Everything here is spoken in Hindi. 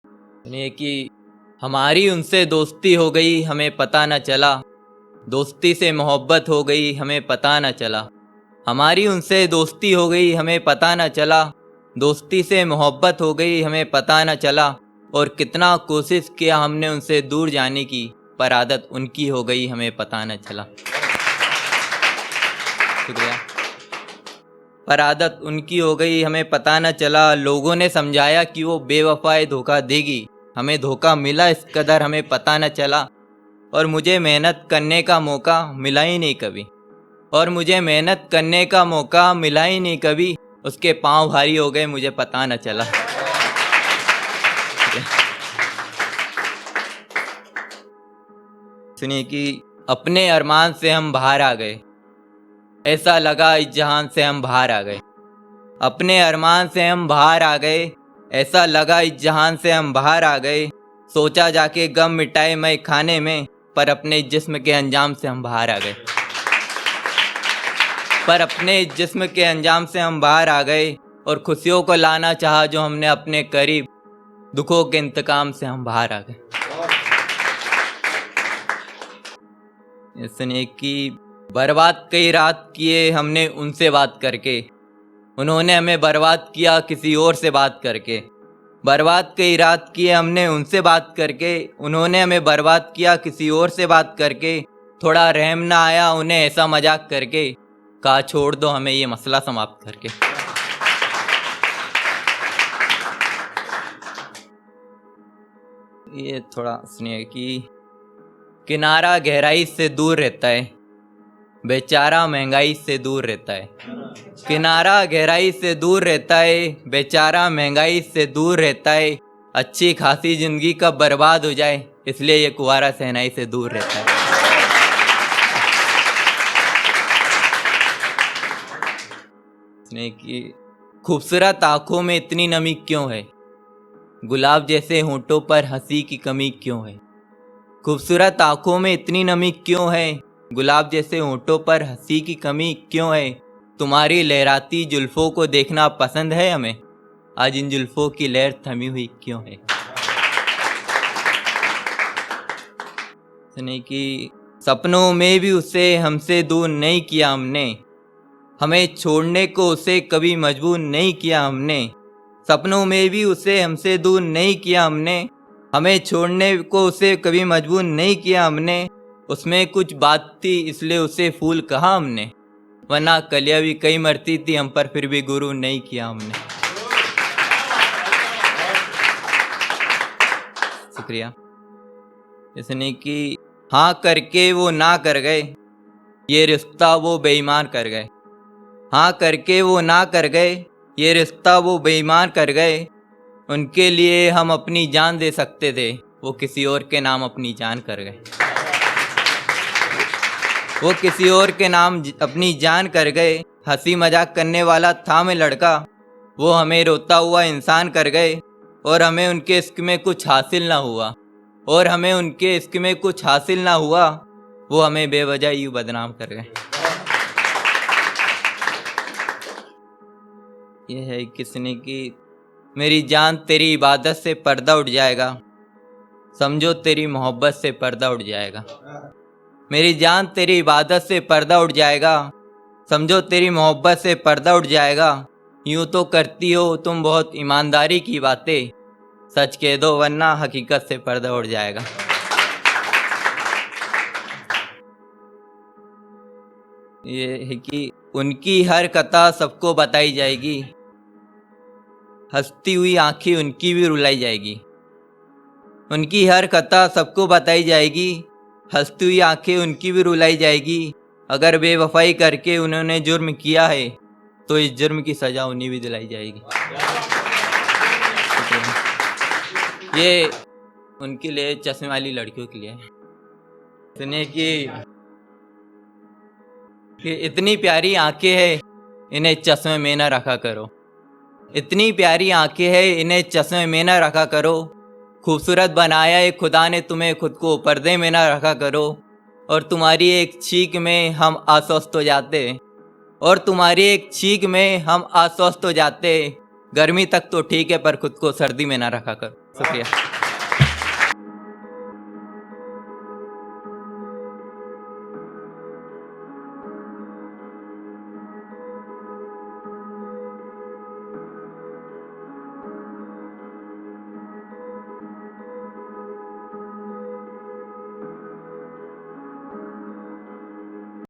सुनिए कि हमारी उनसे दोस्ती हो गई हमें पता न चला, दोस्ती से मोहब्बत हो गई हमें पता न चला। हमारी उनसे दोस्ती हो गई हमें पता न चला, दोस्ती से मोहब्बत हो गई हमें पता न चला। और कितना कोशिश किया हमने उनसे दूर जाने की, पर आदत उनकी हो गई हमें पता न चला। शुक्रिया। पर आदत उनकी हो गई हमें पता न चला, लोगों ने समझाया कि वो बेवफाए धोखा देगी, हमें धोखा मिला इस कदर हमें पता न चला। और मुझे मेहनत करने का मौका मिला ही नहीं कभी, और मुझे मेहनत करने का मौका मिला ही नहीं कभी, उसके पाँव भारी हो गए मुझे पता न चला। सुनिए कि अपने अरमान से हम बाहर आ गए, ऐसा लगा इस जहान से हम बाहर आ गए। अपने अरमान से हम बाहर आ गए, ऐसा लगा इस जहान से हम बाहर आ गए। सोचा जाके गम मिटाए मैं खाने में, पर अपने जिस्म के अंजाम से हम बाहर आ गए। पर अपने जिस्म के अंजाम से हम बाहर आ गए, और खुशियों को लाना चाहा जो हमने अपने करीब, दुखों के इंतकाम से हम बाहर आ गए। सुनिए कि बर्बाद कई रात किए हमने उनसे बात करके, उन्होंने हमें बर्बाद किया किसी और से बात करके। बर्बाद कई रात किए हमने उनसे बात करके, उन्होंने हमें बर्बाद किया किसी और से बात करके। थोड़ा रहम ना आया उन्हें ऐसा मजाक करके, कहा छोड़ दो हमें ये मसला समाप्त करके। ये थोड़ा सुनिए कि किनारा गहराई से दूर रहता है, बेचारा महंगाई से दूर रहता है। किनारा गहराई से दूर रहता है, बेचारा महंगाई से दूर रहता है। अच्छी खासी जिंदगी कब बर्बाद हो जाए, इसलिए ये कुंवारा सहनाई से दूर रहता है। इसने कि खूबसूरत आंखों में इतनी नमी क्यों है, गुलाब जैसे होंठों पर हंसी की कमी क्यों है। खूबसूरत आंखों में इतनी नमी क्यों है, गुलाब जैसे होंठों पर हंसी की कमी क्यों है। तुम्हारी लहराती जुल्फों को देखना पसंद है हमें, आज इन जुल्फों की लहर थमी हुई क्यों है। सुने कि सपनों में भी उसे हमसे दूर नहीं किया हमने, हमें छोड़ने को उसे कभी मजबूर नहीं किया हमने। सपनों में भी उसे हमसे दूर नहीं किया हमने, हमें छोड़ने को उसे कभी मजबूर नहीं किया हमने। उसमें कुछ बात थी इसलिए उसे फूल कहा हमने, वरना कलियां भी कई मरती थी हम पर फिर भी गुरु नहीं किया हमने। शुक्रिया। इसने कि हाँ करके वो ना कर गए, ये रिश्ता वो बेईमान कर गए। हाँ करके वो ना कर गए, ये रिश्ता वो बेईमान कर गए। उनके लिए हम अपनी जान दे सकते थे, वो किसी और के नाम अपनी जान कर गए। वो किसी और के नाम अपनी जान कर गए। हंसी मजाक करने वाला था मैं लड़का, वो हमें रोता हुआ इंसान कर गए। और हमें उनके इश्क में कुछ हासिल ना हुआ, और हमें उनके इश्क में कुछ हासिल ना हुआ, वो हमें बेवजह यूं बदनाम कर गए। ये है किसने कि मेरी जान तेरी इबादत से पर्दा उठ जाएगा, समझो तेरी मोहब्बत से पर्दा उठ जाएगा। मेरी जान तेरी इबादत से पर्दा उठ जाएगा, समझो तेरी मोहब्बत से पर्दा उठ जाएगा। यूं तो करती हो तुम बहुत ईमानदारी की बातें, सच कह दो वरना हकीकत से पर्दा उठ जाएगा। ये है कि उनकी हर कथा सबको बताई जाएगी, हंसती हुई आंखें उनकी भी रुलाई जाएगी। उनकी हर कथा सबको बताई जाएगी, हंसती हुई आंखें उनकी भी रुलाई जाएगी। अगर बेवफाई करके उन्होंने जुर्म किया है, तो इस जुर्म की सजा उन्हें भी दिलाई जाएगी। ये उनके लिए, चश्मे वाली लड़कियों के लिए। सुनिए कि इतनी प्यारी आंखें हैं, इन्हें चश्मे में न रखा करो। इतनी प्यारी आंखें हैं, इन्हें चश्मे में न रखा करो। खूबसूरत बनाया है खुदा ने तुम्हें, खुद को पर्दे में न रखा करो। और तुम्हारी एक छींक में हम अस्वस्थ हो जाते, और तुम्हारी एक छींक में हम अस्वस्थ हो जाते। गर्मी तक तो ठीक है, पर खुद को सर्दी में ना रखा करो। शुक्रिया।